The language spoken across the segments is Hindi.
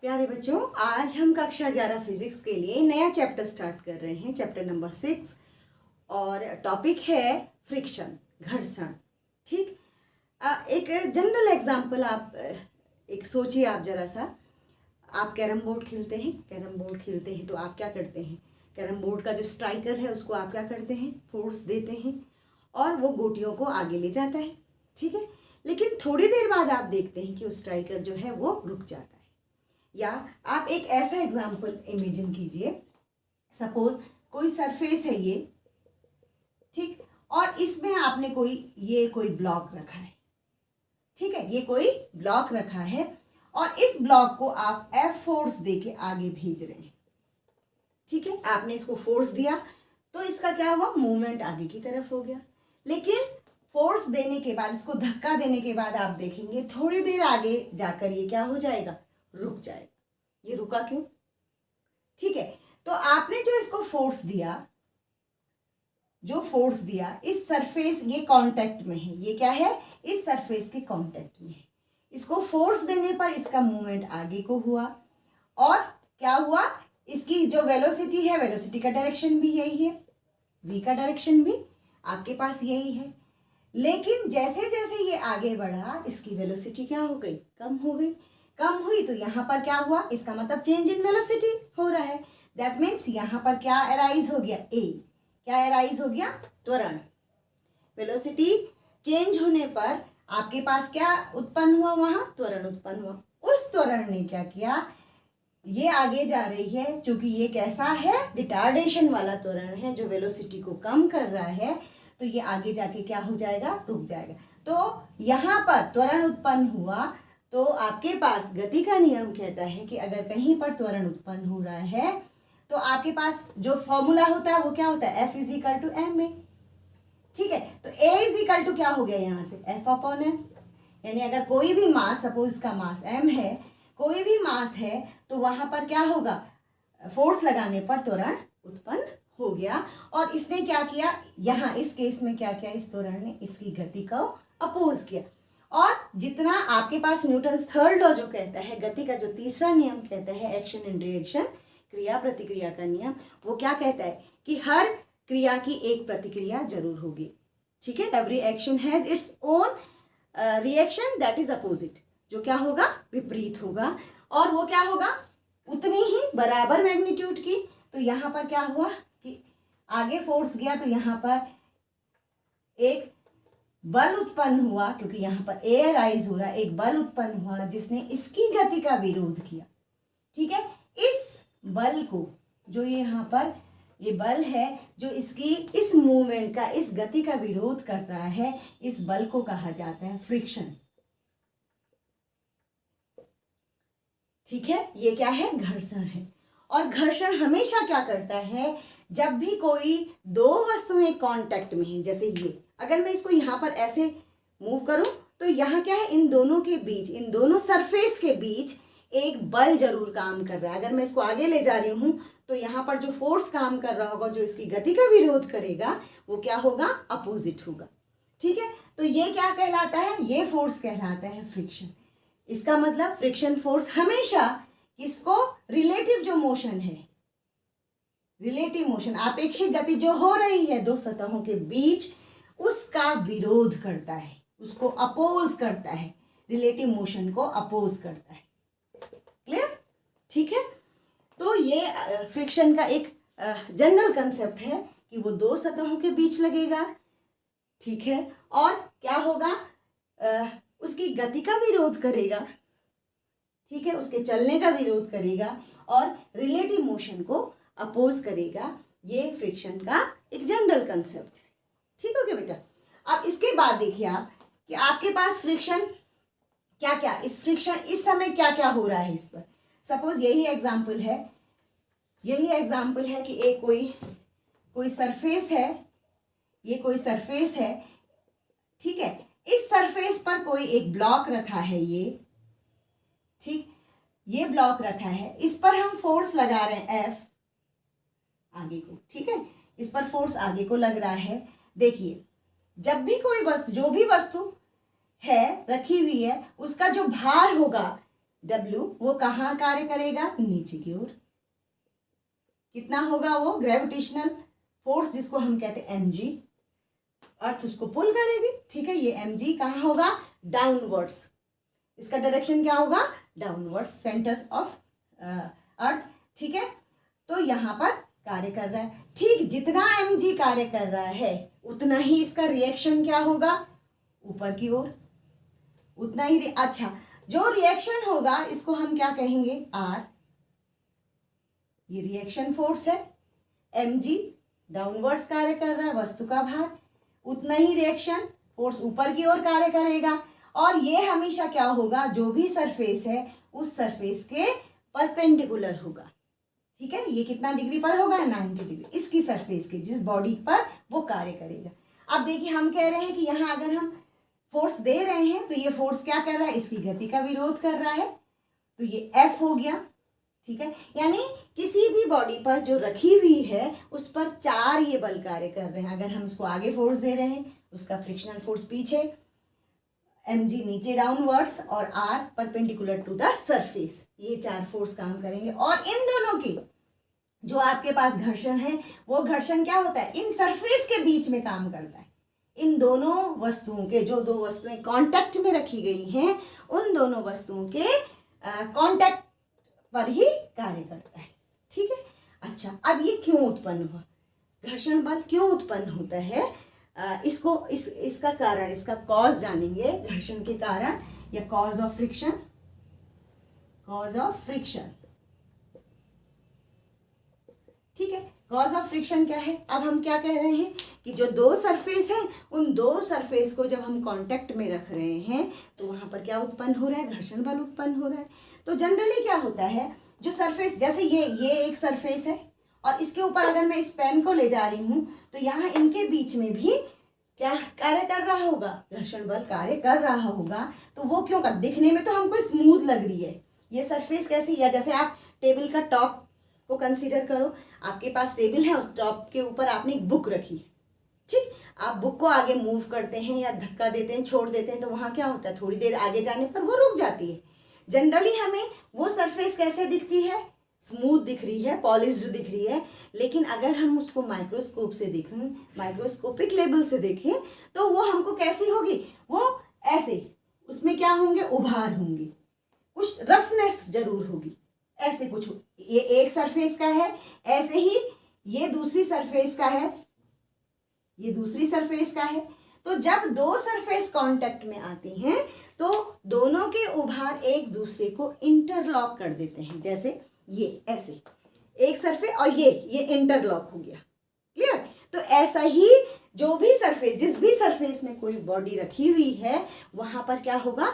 प्यारे बच्चों, आज हम कक्षा 11 फिजिक्स के लिए नया चैप्टर स्टार्ट कर रहे हैं, चैप्टर नंबर 6। और टॉपिक है फ्रिक्शन, घर्षण। ठीक। एक जनरल एग्जांपल आप एक सोचिए। आप जरा सा, आप कैरम बोर्ड खेलते हैं। कैरम बोर्ड खेलते हैं तो आप क्या करते हैं? कैरम बोर्ड का जो स्ट्राइकर है उसको आप क्या करते हैं? फोर्स देते हैं और वो गोटियों को आगे ले जाता है। ठीक है। लेकिन थोड़ी देर बाद आप देखते हैं कि वो स्ट्राइकर जो है वो रुक जाता है। या आप एक ऐसा एग्जाम्पल इमेजिन कीजिए, सपोज कोई सरफेस है ये, ठीक, और इसमें आपने कोई ब्लॉक रखा है। ठीक है, ये कोई ब्लॉक रखा है और इस ब्लॉक को आप F फोर्स देके आगे भेज रहे हैं। ठीक है, आपने इसको फोर्स दिया तो इसका क्या हुआ? मूवमेंट आगे की तरफ हो गया। लेकिन फोर्स देने के बाद, इसको धक्का देने के बाद आप देखेंगे थोड़ी देर आगे जाकर ये क्या हो जाएगा? रुक जाएगा। ये रुका क्यों? ठीक है, तो आपने जो इसको फोर्स दिया, इस सरफेस, ये कांटेक्ट में है, ये क्या है? इस सरफेस के कांटेक्ट में है। इसको फोर्स देने पर इसका मूवमेंट आगे को हुआ और क्या हुआ? इसकी जो वेलोसिटी है, वेलोसिटी का डायरेक्शन भी यही है, v का डायरेक्शन भी आपके पास यही है। लेकिन जैसे जैसे ये आगे बढ़ा, इसकी वेलोसिटी क्या हो गई? कम हो गई। कम हुई तो यहाँ पर क्या हुआ? इसका मतलब चेंज इन वेलोसिटी हो रहा है। दैट मीन्स यहाँ पर क्या अराइज हो गया? क्या अराइज हो गया? त्वरण। वेलोसिटी चेंज होने पर आपके पास क्या उत्पन्न हुआ? वहां त्वरण उत्पन्न हुआ। उस त्वरण ने क्या किया? ये आगे जा रही है, क्योंकि ये कैसा है? रिटार्डेशन वाला त्वरण है जो वेलोसिटी को कम कर रहा है, तो ये आगे जाके क्या हो जाएगा? रुक जाएगा। तो यहाँ पर त्वरण उत्पन्न हुआ तो आपके पास गति का नियम कहता है कि अगर कहीं पर त्वरण उत्पन्न हो रहा है तो आपके पास जो फॉर्मूला होता है वो क्या होता है? F is two M A. ठीक है, तो A इज टू क्या हो गया यहाँ से? F upon M. यानी अगर कोई भी मास, सपोज इसका मास m है, कोई भी मास है तो वहां पर क्या होगा? फोर्स लगाने पर त्वरण उत्पन्न हो गया। और इसने क्या किया? यहाँ इस केस में क्या किया? इस त्वरण ने इसकी गति को अपोज किया। और जितना आपके पास न्यूटन्स थर्ड लॉ जो कहता है, गति का जो तीसरा नियम कहता है, एक्शन एंड रिएक्शन, क्रिया प्रतिक्रिया का नियम, वो क्या कहता है कि हर क्रिया की एक प्रतिक्रिया जरूर होगी। ठीक है, every action has its own reaction that is opposite, जो क्या होगा? विपरीत होगा। और वो क्या होगा? उतनी ही बराबर मैग्नीट्यूड की। तो यहाँ पर क्या हुआ कि आगे फोर्स गया तो यहाँ पर एक बल उत्पन्न हुआ, क्योंकि यहाँ पर एयर राइज हो रहा है, एक बल उत्पन्न हुआ जिसने इसकी गति का विरोध किया। ठीक है, इस बल को, जो ये यहाँ पर ये बल है जो इसकी इस मूवमेंट का, इस गति का विरोध कर रहा है, इस बल को कहा जाता है फ्रिक्शन। ठीक है, ये क्या है? घर्षण है। और घर्षण हमेशा क्या करता है? जब भी कोई दो वस्तुएं कांटेक्ट में हैं, जैसे ये, अगर मैं इसको यहाँ पर ऐसे मूव करूं तो यहाँ क्या है? इन दोनों के बीच, इन दोनों सरफेस के बीच एक बल जरूर काम कर रहा है। अगर मैं इसको आगे ले जा रही हूँ तो यहाँ पर जो फोर्स काम कर रहा होगा, जो इसकी गति का विरोध करेगा, वो क्या होगा? अपोजिट होगा। ठीक है, तो ये क्या कहलाता है? ये फोर्स कहलाता है फ्रिक्शन। इसका मतलब फ्रिक्शन फोर्स हमेशा इसको रिलेटिव जो मोशन है, रिलेटिव मोशन, आपेक्षिक गति जो हो रही है दो सतहों के बीच, उसका विरोध करता है, उसको अपोज करता है, रिलेटिव मोशन को अपोज करता है। क्लियर? ठीक है, तो ये फ्रिक्शन का एक जनरल कंसेप्ट है कि वो दो सतहों के बीच लगेगा। ठीक है, और क्या होगा? उसकी गति का विरोध करेगा। ठीक है, उसके चलने का विरोध करेगा और रिलेटिव मोशन को अपोज करेगा। ये फ्रिक्शन का एक जनरल कंसेप्ट है। ठीक हो गया बेटा? अब इसके बाद देखिए आप कि आपके पास फ्रिक्शन क्या क्या, इस फ्रिक्शन इस समय क्या क्या हो रहा है इस पर। सपोज यही एग्जाम्पल है कि एक कोई सरफेस है, ये कोई सरफेस है। ठीक है, इस सरफेस पर कोई एक ब्लॉक रखा है, ये, ठीक, ये ब्लॉक रखा है, इस पर हम फोर्स लगा रहे हैं F आगे को। ठीक है, इस पर फोर्स आगे को लग रहा है। देखिए, जब भी कोई वस्तु, जो भी वस्तु है रखी हुई है, उसका जो भार होगा W वो कहाँ कार्य करेगा, नीचे की ओर। कितना होगा वो ग्रेविटेशनल फोर्स जिसको हम कहते हैं mg, अर्थ उसको पुल करेगी, ठीक है। ये mg कहाँ होगा, डाउनवर्ड्स, इसका डायरेक्शन क्या होगा, डाउनवर्ड्स, सेंटर ऑफ अर्थ, ठीक है। तो यहाँ पर कार्य कर रहा है, ठीक जितना mg कार्य कर रहा है उतना ही इसका रिएक्शन क्या होगा, ऊपर की ओर, उतना ही अच्छा जो रिएक्शन होगा इसको हम क्या कहेंगे, R। ये रिएक्शन फोर्स है, mg डाउनवर्ड्स कार्य कर रहा है, वस्तु का भार, उतना ही रिएक्शन फोर्स ऊपर की ओर कार्य करेगा। और ये हमेशा क्या होगा, जो भी सरफेस है उस सरफेस के परपेंडिकुलर होगा, ठीक है। ये कितना डिग्री पर होगा, 90 डिग्री, इसकी सरफेस के जिस बॉडी पर वो कार्य करेगा। अब देखिए हम कह रहे हैं कि यहाँ अगर हम फोर्स दे रहे हैं तो ये फोर्स क्या कर रहा है, इसकी गति का विरोध कर रहा है, तो ये F हो गया, ठीक है। यानी किसी भी बॉडी पर जो रखी हुई है उस पर 4 ये बल कार्य कर रहे हैं। अगर हम इसको आगे फोर्स दे रहे हैं उसका फ्रिक्शनल फोर्स पीछे, mg नीचे डाउनवर्ड्स, और R perpendicular to the surface, ये 4 फोर्स काम करेंगे। और इन दोनों की जो आपके पास घर्षण है वो घर्षण क्या होता है, इन सरफेस के बीच में काम करता है। इन दोनों वस्तुओं के, जो दो वस्तुएं कांटेक्ट में रखी गई हैं, उन दोनों वस्तुओं के कांटेक्ट पर ही कार्य करता है, ठीक है। अच्छा, अब ये क्यों उत्पन्न हुआ, घर्षण बल क्यों उत्पन्न होता है, इसका कारण, इसका कॉज जानेंगे, घर्षण के कारण या cause of friction, cause of friction, ठीक है। कॉज ऑफ फ्रिक्शन क्या है, अब हम क्या कह रहे हैं कि जो दो सरफेस हैं उन दो सरफेस को जब हम कांटेक्ट में रख रहे हैं तो वहां पर क्या उत्पन्न हो रहा है, घर्षण बल उत्पन्न हो रहा है। तो जनरली क्या होता है, जो सरफेस, जैसे ये एक सरफेस है और इसके ऊपर अगर मैं इस पेन को ले जा रही हूं तो यहाँ इनके बीच में भी क्या कार्य कर रहा होगा, घर्षण बल कार्य कर रहा होगा। तो वो क्यों कर, दिखने में तो हमको स्मूथ लग रही है ये सरफेस कैसी, या जैसे आप टेबल का टॉप को कंसीडर करो, आपके पास टेबल है, उस टॉप के ऊपर आपने एक बुक रखी है, ठीक, आप बुक को आगे मूव करते हैं या धक्का देते हैं, छोड़ देते हैं, तो वहां क्या होता है, थोड़ी देर आगे जाने पर वो रुक जाती है। जनरली हमें वो सरफेस कैसे दिखती है, स्मूथ दिख रही है, पॉलिश्ड दिख रही है। लेकिन अगर हम उसको माइक्रोस्कोप से देखें, माइक्रोस्कोपिक लेवल से देखें, तो वो हमको कैसी होगी, वो ऐसे, उसमें क्या होंगे, उभार होंगे, कुछ रफनेस जरूर होगी, ऐसे कुछ। ये एक सरफेस का है, ऐसे ही ये दूसरी सरफेस का है, ये दूसरी सरफेस का है। तो जब दो सरफेस कांटेक्ट में आती हैं तो दोनों के उभार एक दूसरे को इंटरलॉक कर देते हैं, जैसे ये ऐसे एक सरफेस और ये इंटरलॉक हो गया, क्लियर। तो ऐसा ही जो भी सरफेस, जिस भी सरफेस में कोई बॉडी रखी हुई है वहां पर क्या होगा,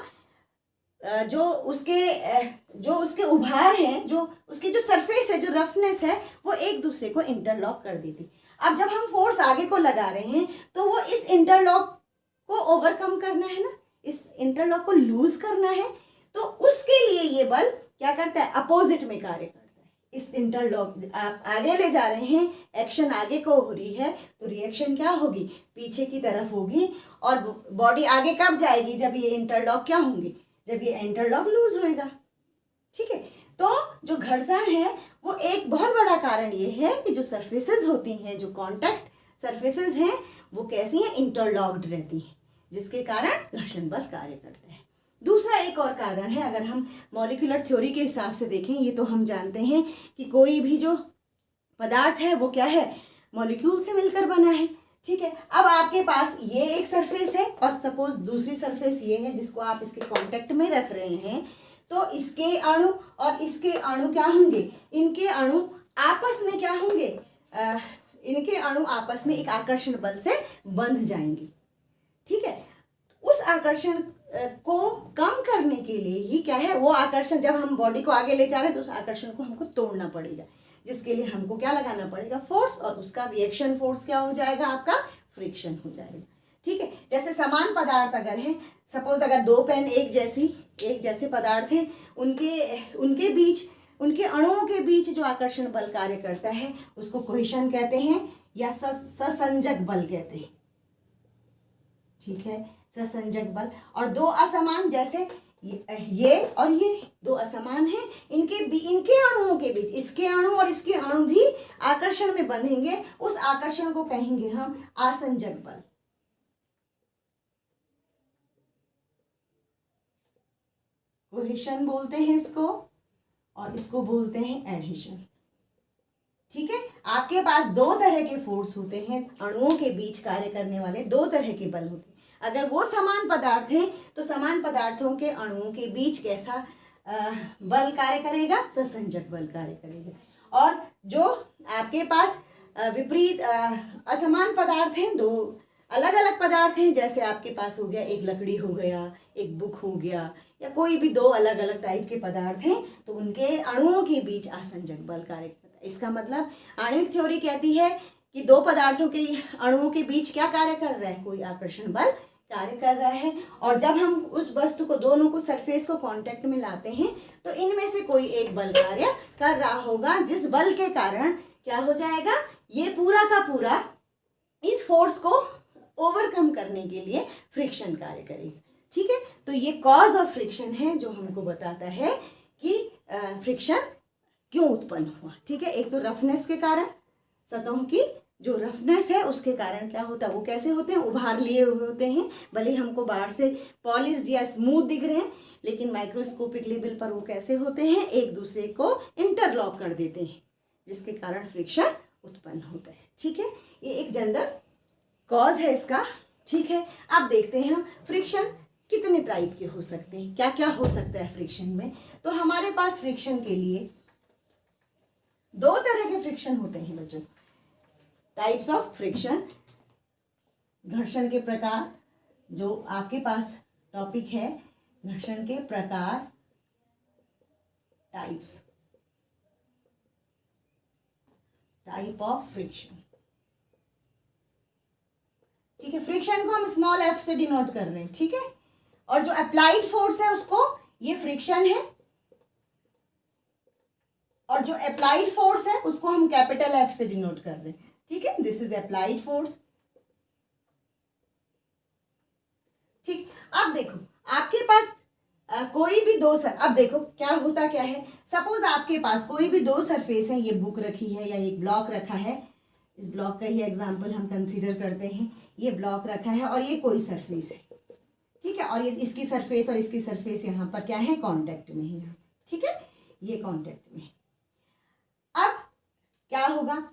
जो उसके उभार हैं, जो उसकी जो सरफेस है, जो रफनेस है, वो एक दूसरे को इंटरलॉक कर देती। अब जब हम फोर्स आगे को लगा रहे हैं तो वो इस इंटरलॉक को ओवरकम करना है ना, इस इंटरलॉक को लूज करना है, तो उसके लिए ये बल क्या करता है, अपोजिट में कार्य करता है। इस इंटरलॉक, आप आगे ले जा रहे हैं, एक्शन आगे को हो रही है, तो रिएक्शन क्या होगी, पीछे की तरफ होगी, और बॉडी आगे कब जाएगी, जब ये इंटरलॉक क्या होंगे, जब ये इंटरलॉक लूज होएगा, ठीक है। तो जो घर्षण है वो एक बहुत बड़ा कारण ये है कि जो सरफेसेस होती हैं, जो कांटेक्ट सरफेसेस हैं, वो कैसी हैं, इंटरलॉक्ड रहती हैं, जिसके कारण घर्षण बल कार्य करते हैं। दूसरा एक और कारण है, अगर हम मॉलिक्यूलर थ्योरी के हिसाब से देखें, ये तो हम जानते हैं कि कोई भी जो पदार्थ है वो क्या है, मॉलिक्यूल से मिलकर बना है, ठीक है। अब आपके पास ये एक सरफेस है और सपोज दूसरी सरफेस ये है जिसको आप इसके कांटेक्ट में रख रहे हैं, तो इसके अणु और इसके अणु क्या होंगे, इनके अणु आपस में क्या होंगे, इनके अणु आपस में एक आकर्षण बल से बंध जाएंगे, ठीक है। उस आकर्षण को कम करने के लिए ही क्या है, वो आकर्षण, जब हम बॉडी को आगे ले जा रहे हैं तो उस आकर्षण को हमको तोड़ना पड़ेगा, जिसके लिए हमको क्या लगाना पड़ेगा, फोर्स, और उसका रिएक्शन फोर्स क्या हो जाएगा, आपका फ्रिक्शन हो जाएगा, ठीक है। जैसे समान पदार्थ अगर है, सपोज अगर दो पेन एक जैसे पदार्थ हैं, उनके बीच, उनके अणुओं के बीच जो आकर्षण बल कार्य करता है उसको कोहेशन कहते हैं या ससंजक बल कहते हैं, ठीक है, ससंजक बल। और दो असमान, जैसे ये और ये दो समान है, इनके अणुओं के बीच, इसके अणु और इसके अणु भी आकर्षण में बंधेंगे, उस आकर्षण को कहेंगे हम आसंजक बल। कोहेशन बोलते हैं इसको, और इसको बोलते हैं एडहेशन। ठीक है, आपके पास दो तरह के फोर्स होते हैं, अणुओं के बीच कार्य करने वाले दो तरह के बल होते हैं। अगर वो समान पदार्थ हैं तो समान पदार्थों के अणुओं के बीच कैसा बल कार्य करेगा? ससंजक बल कार्य करेगा। और जो आपके पास विपरीत असमान पदार्थ हैं, दो अलग अलग पदार्थ हैं, जैसे आपके पास हो गया एक लकड़ी हो गया, एक बुक हो गया, या कोई भी दो अलग अलग टाइप के पदार्थ हैं, तो उनके अणुओं के बीच आसंजक बल कार्य करता है। इसका मतलब आणविक थ्योरी कहती है कि दो पदार्थों के अणुओं के बीच क्या कार्य कर रहा है? कोई आकर्षण बल कार्य कर रहा है। और जब हम उस वस्तु को, दोनों को, सरफेस को कांटेक्ट में लाते हैं तो इनमें से कोई एक बल कार्य कर रहा होगा, जिस बल के कारण क्या हो जाएगा? ये पूरा का पूरा इस फोर्स को ओवरकम करने के लिए फ्रिक्शन कार्य करेगा। ठीक है, तो ये कॉज ऑफ फ्रिक्शन है जो हमको बताता है कि फ्रिक्शन क्यों उत्पन्न हुआ। ठीक है, एक तो रफनेस के कारण, सतहों की जो रफनेस है उसके कारण क्या होता है, वो कैसे होते हैं? उभार लिए हुए होते हैं, भले हमको बाहर से पॉलिश्ड या स्मूथ दिख रहे हैं, लेकिन माइक्रोस्कोपिक लेवल पर वो कैसे होते हैं? एक दूसरे को इंटरलॉक कर देते हैं, जिसके कारण फ्रिक्शन उत्पन्न होता है। ठीक है, ये एक जनरल कॉज है इसका। ठीक है, अब देखते हैं फ्रिक्शन कितने टाइप के हो सकते हैं, क्या क्या हो सकता है फ्रिक्शन में। तो हमारे पास फ्रिक्शन के लिए दो तरह के फ्रिक्शन होते हैं बच्चों। टाइप्स ऑफ फ्रिक्शन, घर्षण के प्रकार, जो आपके पास टॉपिक है, घर्षण के प्रकार, टाइप्स, टाइप ऑफ फ्रिक्शन। ठीक है, फ्रिक्शन को हम स्मॉल एफ से डिनोट कर रहे हैं। ठीक है, और जो अप्लाइड फोर्स है उसको, ये फ्रिक्शन है, और जो अप्लाइड फोर्स है उसको हम कैपिटल एफ से डिनोट कर रहे हैं। ठीक है, दिस इज अप्लाइड फोर्स। ठीक, अब देखो आपके पास कोई भी दो अब देखो क्या होता क्या है। सपोज आपके पास कोई भी दो सरफेस है, ये बुक रखी है या एक ब्लॉक रखा है, इस ब्लॉक का ही एग्जांपल हम कंसीडर करते हैं। ये ब्लॉक रखा है और ये कोई सरफेस है। ठीक है, और ये इसकी सरफेस और इसकी सरफेस यहाँ पर क्या है? कांटेक्ट में है। ठीक है, ये कांटेक्ट में है। अब क्या होगा?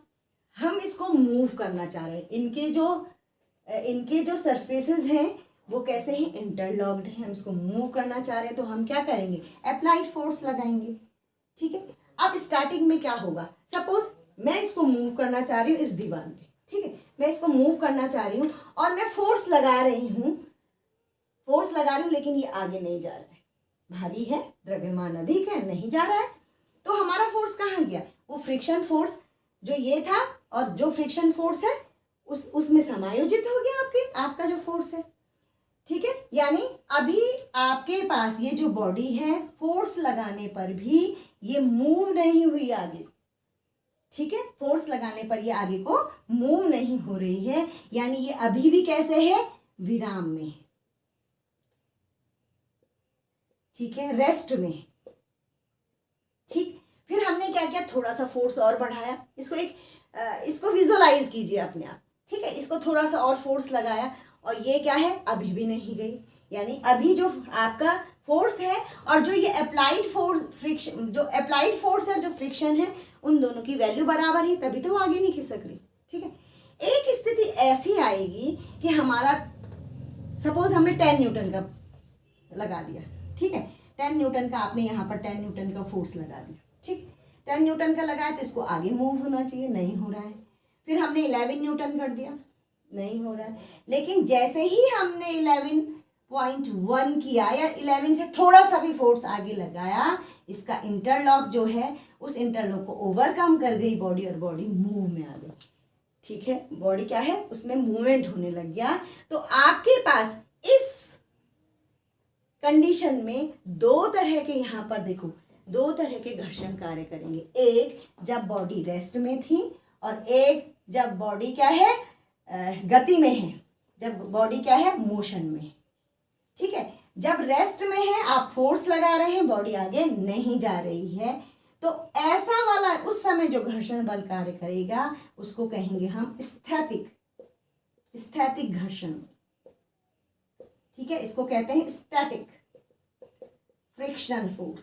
हम इसको मूव करना चाह रहे हैं। इनके जो सरफेसेस हैं वो कैसे हैं? इंटरलॉक्ड हैं। हम इसको मूव करना चाह रहे हैं तो हम क्या करेंगे? अप्लाइड फोर्स लगाएंगे। ठीक है, अब स्टार्टिंग में क्या होगा? सपोज मैं इसको मूव करना चाह रही हूँ इस दीवार पे। ठीक है, मैं इसको मूव करना चाह रही हूँ और मैं फोर्स लगा रही हूँ, लेकिन ये आगे नहीं जा रहा है, भारी है, द्रव्यमान अधिक है, नहीं जा रहा है। तो हमारा फोर्स कहाँ गया? वो फ्रिक्शन फोर्स जो ये था और जो फ्रिक्शन फोर्स है उसमें समायोजित हो गया आपका जो फोर्स है। ठीक है, यानी अभी आपके पास ये जो बॉडी है, फोर्स लगाने पर भी ये मूव नहीं हुई आगे। ठीक है, फोर्स लगाने पर ये आगे को मूव नहीं हो रही है, यानी ये अभी भी कैसे है? विराम में। ठीक है, रेस्ट में। ठीक, फिर हमने क्या किया? थोड़ा सा फोर्स और बढ़ाया। इसको विजुअलाइज कीजिए अपने आप। ठीक है, इसको थोड़ा सा और फोर्स लगाया और ये क्या है? अभी भी नहीं गई। यानी अभी जो आपका फोर्स है और जो ये अप्लाइड फोर्स फ्रिक्शन, जो अप्लाइड फोर्स है, जो फ्रिक्शन है, उन दोनों की वैल्यू बराबर ही, तभी तो वो आगे नहीं खिसक रही। ठीक है, एक स्थिति ऐसी आएगी कि हमारा सपोज हमने 10 न्यूटन का लगा दिया। ठीक है, 10 न्यूटन का आपने यहाँ पर 10 न्यूटन का फोर्स लगा दिया। ठीक, 10 न्यूटन का लगाया तो इसको आगे मूव होना चाहिए, नहीं हो रहा है। फिर हमने 11 न्यूटन कर दिया, नहीं हो रहा है। लेकिन जैसे ही हमने 11.1 किया या 11 से थोड़ा सा भी फोर्स आगे लगाया, इसका इंटरलॉक जो है उस इंटरलॉक को ओवरकम कर गई बॉडी और बॉडी मूव में आ गई। ठीक है, बॉडी क्या है? उसमें मूवमेंट होने लग गया। तो आपके पास इस कंडीशन में दो तरह के, यहाँ पर देखो, दो तरह के घर्षण कार्य करेंगे। एक जब बॉडी रेस्ट में थी और एक जब बॉडी क्या है? गति में है, जब बॉडी क्या है? मोशन में है। ठीक है, जब रेस्ट में है, आप फोर्स लगा रहे हैं, बॉडी आगे नहीं जा रही है, तो ऐसा वाला उस समय जो घर्षण बल कार्य करेगा उसको कहेंगे हम स्थैतिक घर्षण। ठीक है, इसको कहते हैं static frictional force,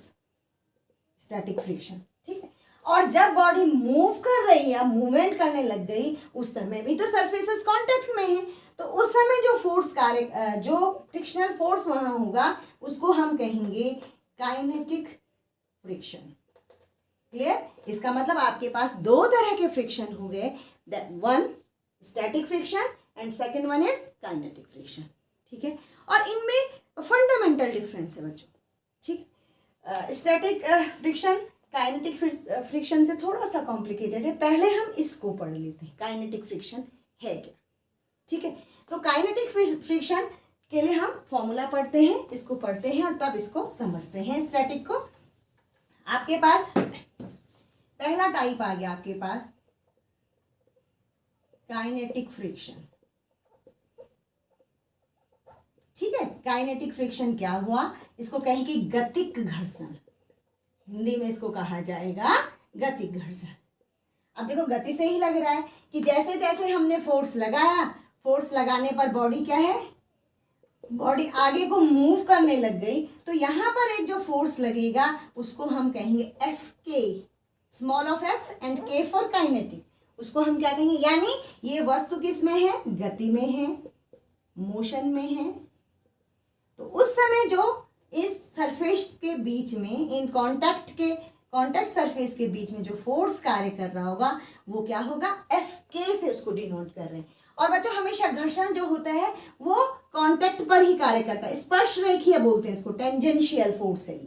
static friction. ठीक है, और जब बॉडी मूव कर रही है, मूवमेंट करने लग गई, उस समय भी तो सरफेसेस कांटेक्ट में है, तो उस समय जो फोर्स कार्य, जो फ्रिक्शनल फोर्स वहां होगा उसको हम कहेंगे काइनेटिक फ्रिक्शन। क्लियर? इसका मतलब आपके पास दो तरह के फ्रिक्शन हो गए, one static friction and second one is kinetic friction. ठीक है, और इनमें फंडामेंटल डिफरेंस है बच्चों। ठीक, स्टैटिक फ्रिक्शन काइनेटिक फ्रिक्शन से थोड़ा सा कॉम्प्लिकेटेड है, पहले हम इसको पढ़ लेते हैं, काइनेटिक फ्रिक्शन है क्या। ठीक है, तो काइनेटिक फ्रिक्शन के लिए हम फॉर्मूला पढ़ते हैं, इसको पढ़ते हैं और तब इसको समझते हैं। स्टैटिक को आपके पास पहला टाइप आ गया, आपके पास काइनेटिक फ्रिक्शन। ठीक है, काइनेटिक फ्रिक्शन क्या हुआ, इसको कहेंगे गतिक घर्षण, हिंदी में इसको कहा जाएगा गतिक घर्षण। अब देखो गति से ही लग रहा है कि जैसे जैसे हमने फोर्स लगाया, फोर्स लगाने पर बॉडी क्या है, बॉडी आगे को मूव करने लग गई, तो यहां पर एक जो फोर्स लगेगा उसको हम कहेंगे एफ के, स्मॉल ऑफ एफ एंड के फॉर काइनेटिक, उसको हम क्या कहेंगे, यानी ये वस्तु किस में है, गति में है, मोशन में है। तो उस समय जो इस सरफेस के बीच में, इन कॉन्टैक्ट सरफेस के बीच में जो फोर्स कार्य कर रहा होगा वो क्या होगा, एफ के से उसको डिनोट कर रहे हैं। और बच्चों हमेशा घर्षण जो होता है वो कांटेक्ट पर ही कार्य करता है, स्पर्श रेखीय बोलते हैं इसको, टेंजेंशियल फोर्स है।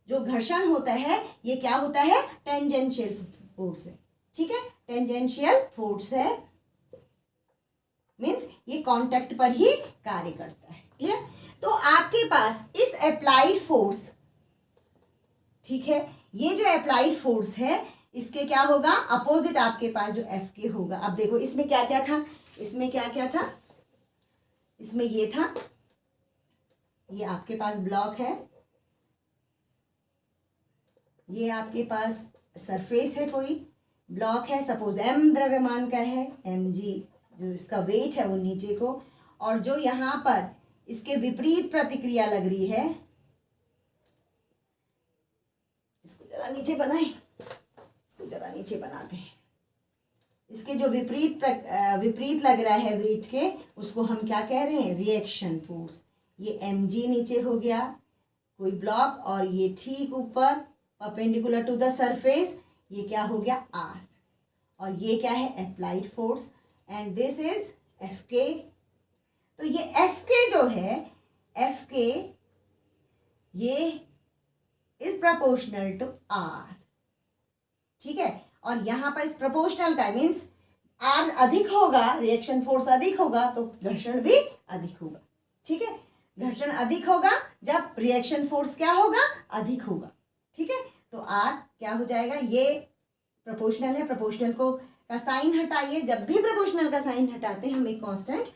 जो घर्षण होता है ये क्या होता है, टेंजेंशियल फोर्स है। ठीक है, टेंजेंशियल फोर्स है, मीन्स ये कांटेक्ट पर ही कार्य करता है। क्लियर? तो आपके पास इस अप्लाइड फोर्स, ठीक है, ये जो अप्लाइड फोर्स है इसके क्या होगा, अपोजिट आपके पास जो एफ के होगा। अब देखो इसमें क्या क्या था, इसमें क्या क्या था, इसमें ये था, ये आपके पास ब्लॉक है, ये आपके पास सरफेस है, कोई ब्लॉक है, सपोज एम द्रव्यमान का है, एम जी जो इसका वेट है वो नीचे को, और जो यहाँ पर इसके विपरीत प्रतिक्रिया लग रही है, इसको जरा नीचे बनाए, इसको जरा नीचे बनाते हैं, इसके जो विपरीत लग रहा है वेट के, उसको हम क्या कह रहे हैं, रिएक्शन फोर्स। ये mg नीचे हो गया कोई ब्लॉक, और ये ठीक ऊपर परपेंडिकुलर टू द सरफेस, ये क्या हो गया r, और ये क्या है applied force, and this is fk। तो ये fk जो है, fk ये इज प्रोपोर्शनल टू r। ठीक है, और यहां पर इस प्रोपोर्शनल का मीन्स r अधिक होगा, रिएक्शन फोर्स अधिक होगा तो घर्षण भी अधिक होगा। ठीक है, घर्षण अधिक होगा जब रिएक्शन फोर्स क्या होगा, अधिक होगा। ठीक है, तो r क्या हो जाएगा, ये प्रोपोर्शनल है, प्रोपोर्शनल को का साइन हटाइए, जब भी प्रोपोर्शनल का साइन हटाते हैं हम एक कांस्टेंट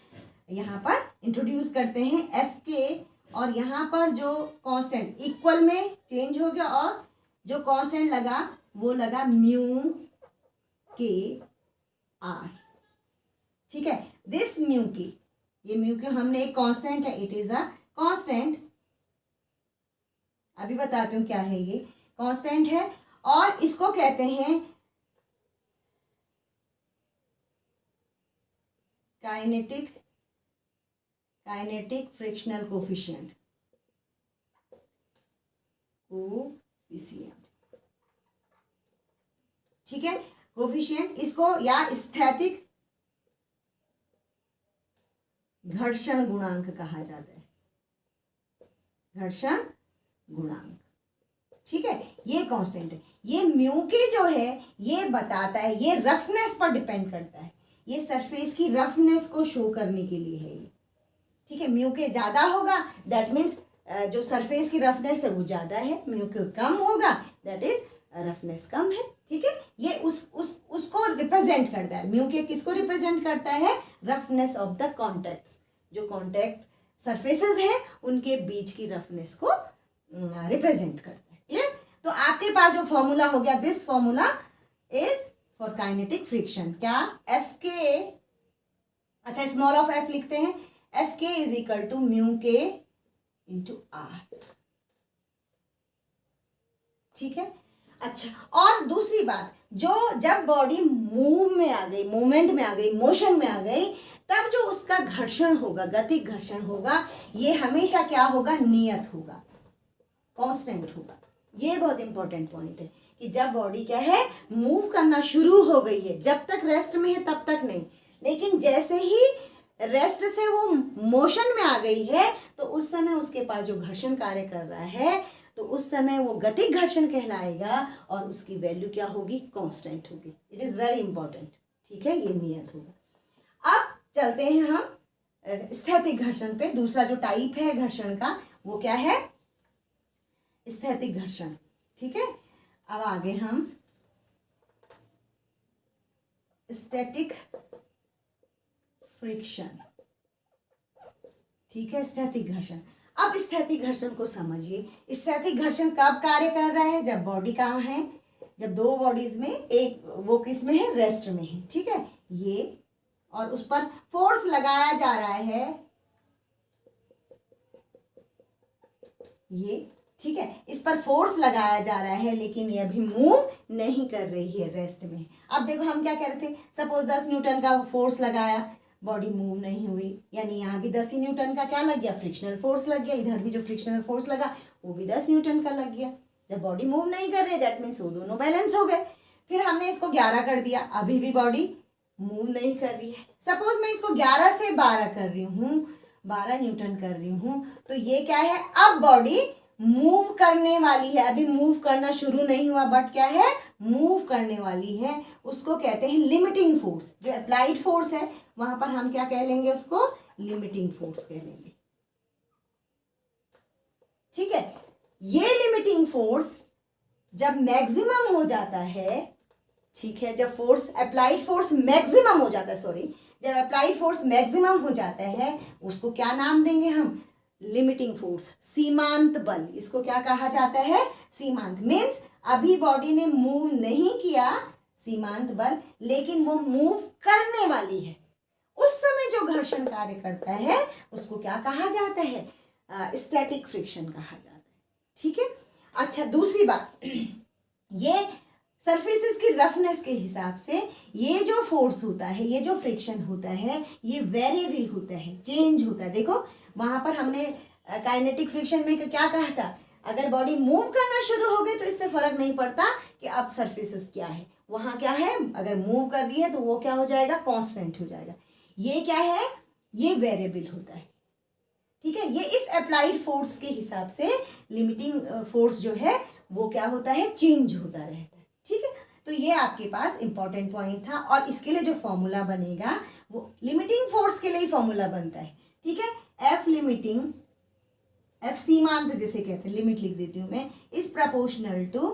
यहाँ पर इंट्रोड्यूस करते हैं एफ के, और यहाँ पर जो कांस्टेंट इक्वल में चेंज हो गया, और जो कांस्टेंट लगा वो लगा म्यू के आर। ठीक है, दिस म्यू के, ये म्यू के हमने एक कांस्टेंट है, इट इज अ कांस्टेंट, अभी बताती हूँ क्या है, ये कांस्टेंट है, और इसको कहते हैं काइनेटिक फ्रिक्शनल कोफिशिएंट। ठीक है, कोफिशिएंट, इसको या स्थैतिक घर्षण गुणांक कहा जाता है, घर्षण गुणांक। ठीक है, ये कांस्टेंट है। ये म्यू के जो है ये बताता है, ये रफनेस पर डिपेंड करता है, ये सरफेस की रफनेस को शो करने के लिए है ये। ठीक है, म्यू के ज्यादा होगा दैट मीन्स जो सरफेस की रफनेस है वो ज्यादा है, म्यू के कम होगा दैट इज रफनेस कम है। ठीक है, ये उसको रिप्रेजेंट करता है। म्यू के किसको रिप्रेजेंट करता है, रफनेस ऑफ द कॉन्टैक्ट, जो कॉन्टैक्ट सरफेसेस हैं उनके बीच की रफनेस को रिप्रेजेंट करता है। क्लियर? तो आपके पास जो फॉर्मूला हो गया, this formula is for kinetic friction. क्या? एफ के, अच्छा स्मॉल ऑफ एफ लिखते हैं, एफ के इज इक्वल टू म्यू के इंटू आर। ठीक है। अच्छा, और दूसरी बात, जो जब बॉडी मूव में आ गई, मूवमेंट में आ गई, मोशन में आ गई, तब जो उसका घर्षण होगा, गतिक घर्षण होगा, ये हमेशा क्या होगा? नियत होगा, कांस्टेंट होगा। ये बहुत इंपॉर्टेंट पॉइंट है कि जब बॉडी क्या है, मूव करना शुरू हो गई है, जब तक रेस्ट में है तब तक नहीं, लेकिन जैसे ही रेस्ट से वो मोशन में आ गई है तो उस समय उसके पास जो घर्षण कार्य कर रहा है, तो उस समय वो गतिक घर्षण कहलाएगा और उसकी वैल्यू क्या होगी? कांस्टेंट होगी। It is very important. ठीक है, ये नियत होगा। अब चलते हैं हम स्थैतिक घर्षण पे। दूसरा जो टाइप है घर्षण का वो क्या है? स्थैतिक घर्षण। ठीक है, अब आगे हम स्टैटिक फ्रिक्शन। ठीक है, स्थैतिक घर्षण। अब स्थैतिक घर्षण को समझिए। स्थैतिक घर्षण कब कार्य कर रहा है? जब बॉडी कहाँ है, जब दो बॉडीज में एक, वो किस में है? रेस्ट में है। ठीक है, ये, और उस पर फोर्स लगाया जा रहा है, ये। ठीक है, इस पर फोर्स लगाया जा रहा है, लेकिन ये अभी मूव नहीं कर रही है, रेस्ट में। अब देखो हम क्या कह रहे थे, सपोज 10 न्यूटन का फोर्स लगाया, बॉडी मूव नहीं हुई, यानी यहाँ भी 10 ही न्यूटन का क्या लग गया? फ्रिक्शनल फोर्स लग गया। इधर भी जो फ्रिक्शनल फोर्स लगा वो भी 10 न्यूटन का लग गया। जब बॉडी मूव नहीं कर रही, दैट मीन्स वो दोनों बैलेंस हो गए। फिर हमने इसको 11 कर दिया, अभी भी बॉडी मूव नहीं कर रही है। सपोज मैं इसको 11 से 12 कर रही हूँ, 12 न्यूटन कर रही हूँ, तो ये क्या है? अब बॉडी मूव करने वाली है। अभी मूव करना शुरू नहीं हुआ, बट क्या है? मूव करने वाली है। उसको कहते हैं लिमिटिंग फोर्स। जो अप्लाइड फोर्स है वहां पर हम क्या कह लेंगे? उसको लिमिटिंग फोर्स कह लेंगे। ठीक है, ये लिमिटिंग फोर्स जब मैक्सिमम हो जाता है, ठीक है, जब फोर्स, अप्लाइड फोर्स मैक्सिमम हो जाता है, सॉरी, जब अप्लाइड फोर्स मैक्सिमम हो जाता है, उसको क्या नाम देंगे हम? लिमिटिंग फोर्स, सीमांत बल। इसको क्या कहा जाता है? सीमांत। मीन्स अभी बॉडी ने मूव नहीं किया, सीमांत बल, लेकिन वो मूव करने वाली है। उस समय जो घर्षण कार्य करता है उसको क्या कहा जाता है? स्टैटिक फ्रिक्शन कहा जाता है। ठीक है। अच्छा, दूसरी बात, ये सरफेसेस की रफनेस के हिसाब से ये जो फोर्स होता है, ये जो फ्रिक्शन होता है, ये वेरिएबल होता है, चेंज होता है। देखो वहां पर हमने काइनेटिक फ्रिक्शन में क्या कहा था? अगर बॉडी मूव करना शुरू हो गई तो इससे फर्क नहीं पड़ता कि अब सरफेसेस क्या है, वहां क्या है, अगर मूव कर रही है तो वो क्या हो जाएगा? कांस्टेंट हो जाएगा। ये क्या है? ये वेरिएबल होता है। ठीक है, ये इस अप्लाइड फोर्स के हिसाब से लिमिटिंग फोर्स जो है वो क्या होता है? चेंज होता रहता है। ठीक है, तो ये आपके पास इंपॉर्टेंट पॉइंट था, और इसके लिए जो फॉर्मूला बनेगा वो लिमिटिंग फोर्स के लिए ही फॉर्मूला बनता है। ठीक है, एफ लिमिटिंग, एफ सीमांत जिसे कहते हैं, लिमिट लिख देती हूं मैं, इज प्रपोर्शनल टू,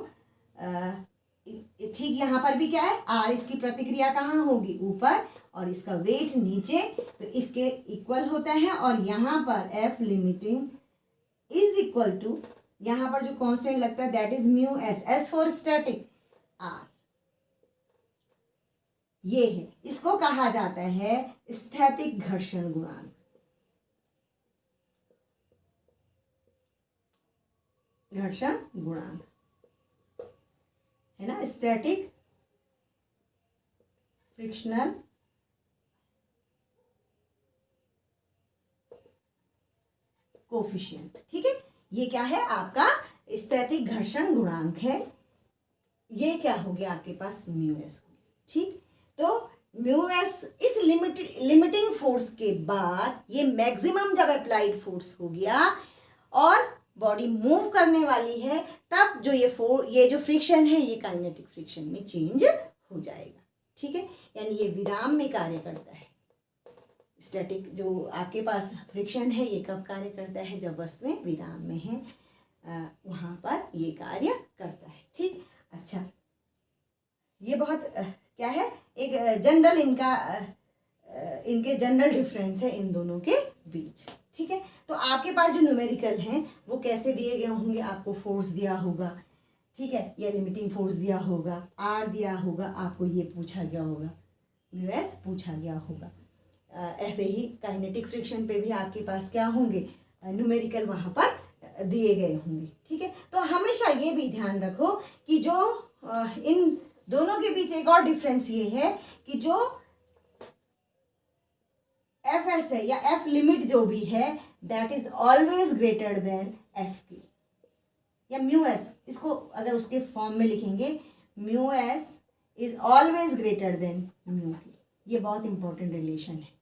ठीक, यहाँ पर भी क्या है? आर, इसकी प्रतिक्रिया कहाँ होगी? ऊपर, और इसका वेट नीचे, तो इसके इक्वल होता है। और यहाँ पर F limiting is equal to, यहाँ पर जो कांस्टेंट लगता है that is mu S, S for static, R. ये है, इसको कहा जाता है स्थैतिक घर्षण गुणांक। घर्षण गुणांक है ना, स्टैटिक फ्रिक्शनल कोफिशिएंट। ठीक है, ये क्या है? आपका स्थैतिक घर्षण गुणांक है। ये क्या हो गया आपके पास? Mu S. ठीक, तो म्यू एस इस लिमिटिंग फोर्स के बाद ये मैक्सिमम जब अप्लाइड फोर्स हो गया और बॉडी मूव करने वाली है, तब जो ये जो फ्रिक्शन है ये काइनेटिक फ्रिक्शन में चेंज हो जाएगा। ठीक है, यानी ये विराम में कार्य करता है। स्टैटिक जो आपके पास फ्रिक्शन है ये कब कार्य करता है? जब वस्तुएं विराम में हैं, वहां पर ये कार्य करता है। ठीक, अच्छा, ये बहुत क्या है? एक जनरल इनके जनरल डिफरेंस है इन दोनों के बीच। ठीक है, तो आपके पास जो न्यूमेरिकल हैं वो कैसे दिए गए होंगे, आपको फोर्स दिया होगा, ठीक है, या लिमिटिंग फोर्स दिया होगा, आर दिया होगा, आपको ये पूछा गया होगा, म्यूएस पूछा गया होगा। ऐसे ही काइनेटिक फ्रिक्शन पे भी आपके पास क्या होंगे, न्यूमेरिकल वहाँ पर दिए गए होंगे, ठीक है। तो हमेशा ये भी ध्यान रखो कि जो इन दोनों के बीच एक और डिफरेंस ये है कि जो एफ एस है या एफ लिमिट जो भी है that is always greater than F की, या म्यू एस, इसको अगर उसके फॉर्म में लिखेंगे mu S is always greater than mu की। ये बहुत इंपॉर्टेंट रिलेशन है।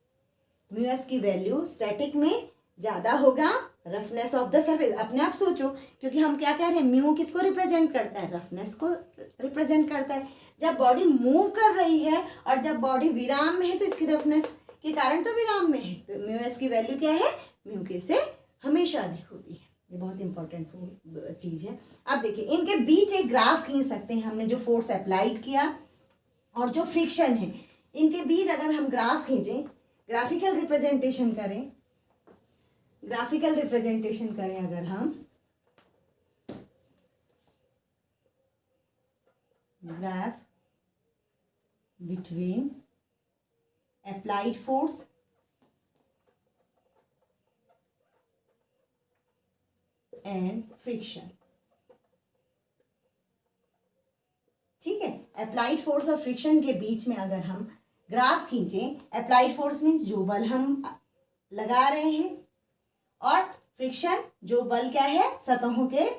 म्यू एस की वैल्यू स्टैटिक में ज़्यादा होगा रफनेस ऑफ द सरफेस। अपने आप सोचो, क्योंकि हम क्या कह रहे हैं, म्यू किसको रिप्रेजेंट करता है, रफनेस को रिप्रेजेंट करता है। जब बॉडी मूव कर रही है और जब बॉडी विराम में है तो इसकी रफनेस के कारण तो विराम में है, तो म्यू एस की वैल्यू क्या है, म्यू के से हमेशा अधिक होती है। ये बहुत इंपॉर्टेंट चीज़ है। अब देखिए इनके बीच एक ग्राफ खींच सकते हैं। हमने जो फोर्स अप्लाइड किया और जो फ्रिक्शन है, इनके बीच अगर हम ग्राफ खींचें, ग्राफिकल रिप्रेजेंटेशन करें, ग्राफिकल रिप्रेजेंटेशन करें अगर हम, graph between applied force and friction, ठीक है। अप्लाइड फोर्स और फ्रिक्शन के बीच में अगर हम ग्राफ खींचें, अप्लाइड फोर्स मीन्स जो बल हम लगा रहे हैं, और फ्रिक्शन जो बल क्या है, सतहों के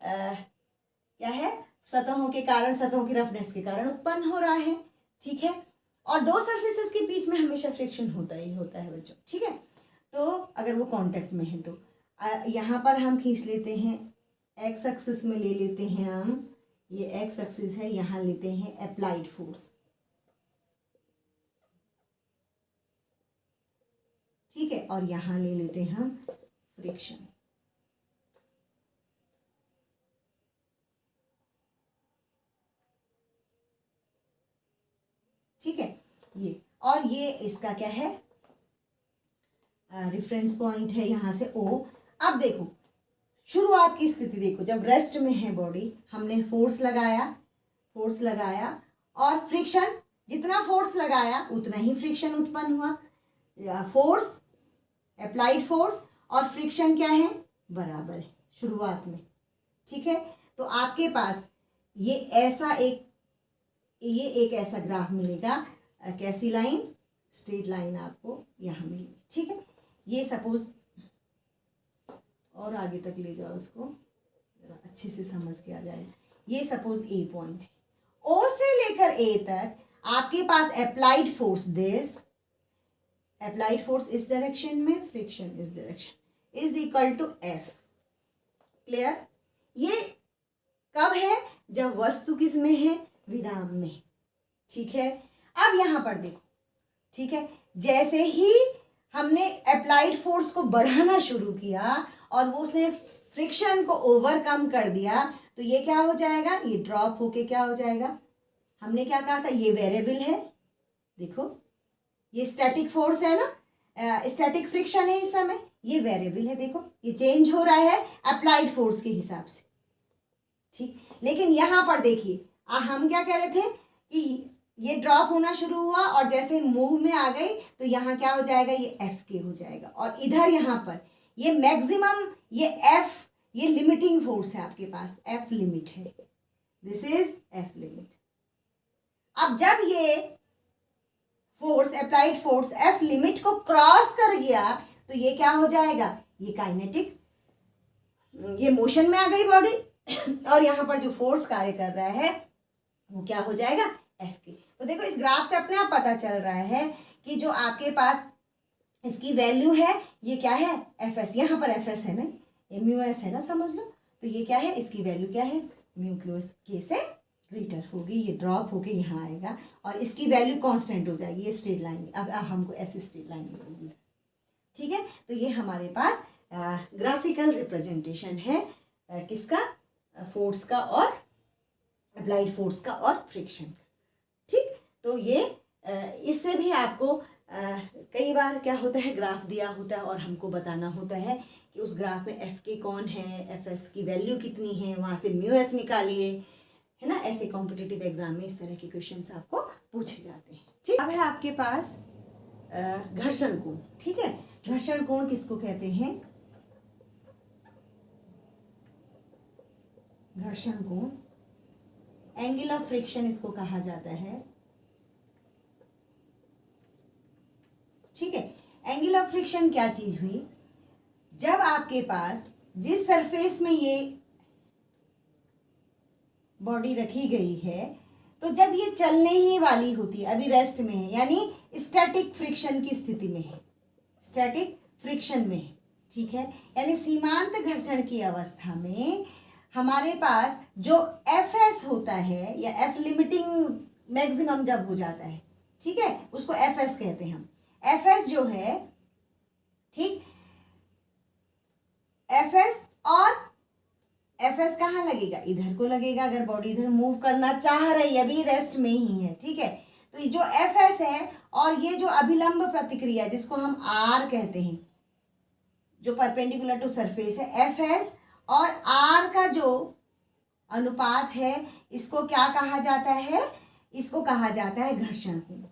क्या है, सतहों के कारण, सतहों की रफनेस के कारण उत्पन्न हो रहा है, ठीक है। और दो सरफेसेस के बीच में हमेशा फ्रिक्शन होता ही होता है बच्चों, ठीक है। तो अगर वो कांटेक्ट में है तो यहाँ पर हम खींच लेते हैं, एक्स एक्सिस में ले लेते हैं हम, ये एक्स एक्सिस है, यहाँ लेते हैं अप्लाइड फोर्स, ठीक है, और यहाँ ले लेते हैं हम फ्रिक्शन, ठीक है। ये और ये इसका क्या है, रेफरेंस पॉइंट है यहाँ से ओ। अब देखो शुरुआत की स्थिति देखो, जब रेस्ट में है बॉडी, हमने फोर्स लगाया और फ्रिक्शन, जितना फोर्स लगाया उतना ही फ्रिक्शन उत्पन्न हुआ। फोर्स, अप्लाइड फोर्स और फ्रिक्शन क्या है, बराबर है शुरुआत में, ठीक है। तो आपके पास ये एक ऐसा ग्राफ मिलेगा, कैसी लाइन, स्ट्रेट लाइन आपको यहाँ मिलेगी, ठीक है। ये सपोज, और आगे तक ले जाओ उसको, अच्छे से समझ के आ जाएगा। ये सपोज ए पॉइंट है, ओ से लेकर ए तक आपके पास applied force this, applied force इस डायरेक्शन में, फ्रिक्शन इस direction, is equal to F. Clear. ये कब है, जब वस्तु किस में है, विराम में, ठीक है। अब यहां पर देखो, ठीक है, जैसे ही हमने अप्लाइड फोर्स को बढ़ाना शुरू किया और वो उसने फ्रिक्शन को ओवरकम कर दिया, तो ये क्या हो जाएगा, ये ड्रॉप होके क्या हो जाएगा, हमने क्या कहा था, ये वेरिएबल है, देखो ये स्टैटिक फोर्स है ना, स्टैटिक फ्रिक्शन है इस समय, ये वेरिएबल है, देखो ये चेंज हो रहा है अप्लाइड फोर्स के हिसाब से, ठीक। लेकिन यहाँ पर देखिए हम क्या कह रहे थे कि ये ड्रॉप होना शुरू हुआ और जैसे मूव में आ गई तो यहाँ क्या हो जाएगा, ये एफ के हो जाएगा, और इधर यहाँ पर ये मैक्सिमम, ये एफ, ये लिमिटिंग फोर्स है आपके पास, एफ लिमिट है, दिस इज एफ लिमिट। अब जब ये force, applied force F limit को क्रॉस कर गया तो ये क्या हो जाएगा, ये काइनेटिक, ये मोशन में आ गई बॉडी और यहाँ पर जो फोर्स कार्य कर रहा है वो क्या हो जाएगा, एफ के। तो देखो इस ग्राफ से अपने आप पता चल रहा है कि जो आपके पास इसकी वैल्यू है, ये क्या है, एफ एस, यहाँ पर एफ एस है ना, म्यू एस है ना, समझ लो। तो ये क्या है, इसकी वैल्यू क्या है, म्यू के से ग्रेटर होगी, ये ड्रॉप होके यहाँ आएगा और इसकी वैल्यू कांस्टेंट हो जाएगी, ये स्ट्रेट लाइन, अब हमको ऐसी स्ट्रेट लाइन मिलेगी, ठीक है। तो ये हमारे पास ग्राफिकल रिप्रेजेंटेशन है किसका, फोर्स का और अप्लाइड फोर्स का और फ्रिक्शन का, ठीक। तो ये इससे भी आपको कई बार क्या होता है, ग्राफ दिया होता है और हमको बताना होता है कि उस ग्राफ में एफ के कौन है, एफ एस की वैल्यू कितनी है, वहाँ से म्यू एस निकालिए, है ना। ऐसे कॉम्पिटिटिव एग्जाम में इस तरह के क्वेश्चंस आपको पूछे जाते हैं। ठीक, अब है आपके पास घर्षण कोण। ठीक है, घर्षण कोण किसको कहते हैं? घर्षण कोण, एंगल ऑफ फ्रिक्शन इसको कहा जाता है। ठीक है, एंगल ऑफ फ्रिक्शन क्या चीज हुई? जब आपके पास जिस सरफेस में ये बॉडी रखी गई है, तो जब ये चलने ही वाली होती है, अभी रेस्ट में है, यानी स्टैटिक फ्रिक्शन की स्थिति में है, स्टैटिक फ्रिक्शन में है। ठीक है, यानी सीमांत घर्षण की अवस्था में हमारे पास जो एफ एस होता है, या एफ लिमिटिंग मैक्सिमम जब हो जाता है, ठीक है, उसको एफ एस कहते हैं हम। एफ एस जो है, ठीक, एफ एस, और एफ एस कहाँ लगेगा? इधर को लगेगा, अगर बॉडी इधर मूव करना चाह रही है, अभी रेस्ट में ही है। ठीक है, तो ये जो एफ एस है और ये जो अभिलंब प्रतिक्रिया जिसको हम आर कहते हैं, जो परपेंडिकुलर टू सरफेस है, एफ एस और आर का जो अनुपात है, इसको क्या कहा जाता है? इसको कहा जाता है घर्षण कोण,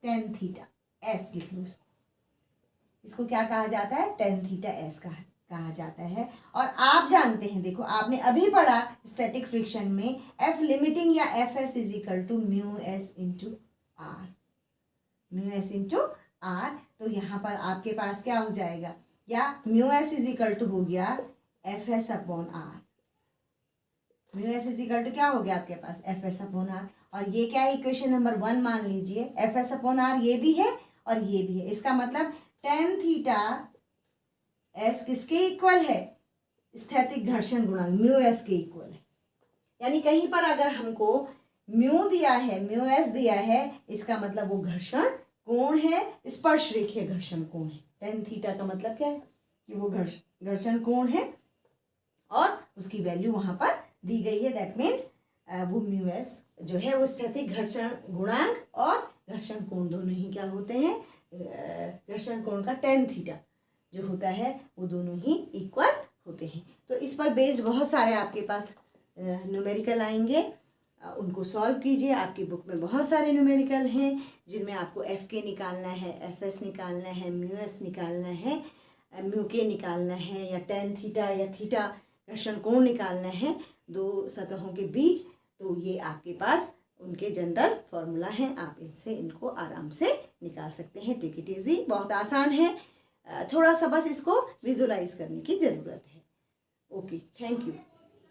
टेन थीटा एस लिख लो इसको। इसको क्या कहा जाता है? टेन थीटा एस कहा जाता है। और आप जानते हैं, देखो आपने अभी पढ़ा स्टैटिक फ्रिक्शन में एफ लिमिटिंग या F S is equal to mu S into R, mu S into R. तो यहाँ पर आपके पास क्या हो जाएगा? या mu S is equal to हो गया F S upon R. Mu S is equal to क्या हो गया आपके पास? F S upon R. और ये क्या है? इक्वेशन नंबर 1 मान लीजिए, एफ एस अपॉन आर ये भी है और ये भी है। इसका मतलब टेन थीटा एस किसके इक्वल है? स्थैतिक घर्षण गुणांक म्यू एस के इक्वल है। यानी कहीं पर अगर हमको म्यू दिया है, म्यू एस दिया है, इसका मतलब वो घर्षण कोण है, स्पर्श रेखीय घर्षण कोण है। टेन थीटा का मतलब क्या है? कि वो घर्षण कोण है और उसकी वैल्यू वहां पर दी गई है। दैट मीन्स वो म्यू एस जो है वो स्थैतिक घर्षण गुणांक और घर्षण कोण दोनों ही क्या होते हैं? घर्षण कोण का टेन थीटा जो होता है वो दोनों ही इक्वल होते हैं। तो इस पर बेस्ड बहुत सारे आपके पास न्यूमेरिकल आएंगे, उनको सॉल्व कीजिए। आपकी बुक में बहुत सारे न्यूमेरिकल हैं जिनमें आपको एफ के निकालना है, एफ एस निकालना है, म्यू एस निकालना है, म्यू के निकालना है, या टेन थीटा या थीटा घर्षण कोण निकालना है दो सतहों के बीच। तो ये आपके पास उनके जनरल फॉर्मूला हैं, आप इनको आराम से निकाल सकते हैं। टेक इट इजी, बहुत आसान है, थोड़ा सा बस इसको विजुलाइज करने की ज़रूरत है। Okay, thank you.